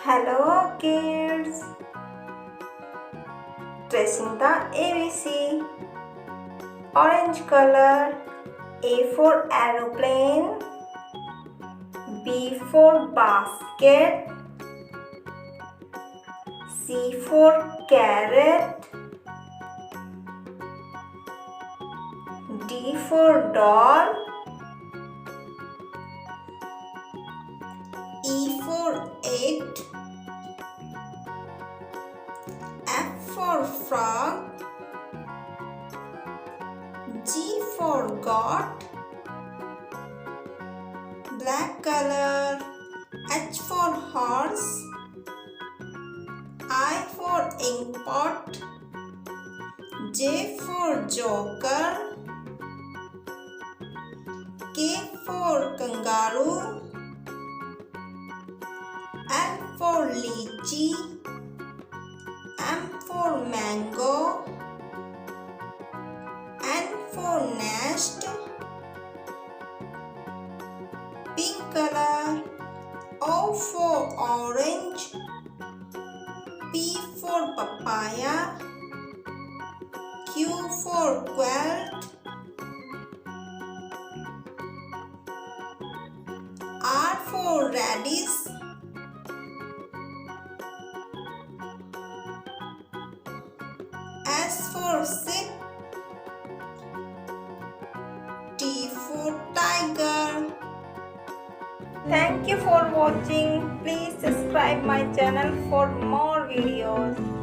Hello kids! Tracing the ABC. Orange color. A for aeroplane. B for basket. C for carrot. D for doll. E for egg. F for frog. G for goat. Black color. H for horse. I for ink pot. J for joker. K for kangaroo. L for lychee. M for mango. N for nest. Pink color. O for orange. P for papaya. Q for quilt. R for radish. S for sheep. T for tiger. Thank you for watching. Please subscribe my channel for more videos.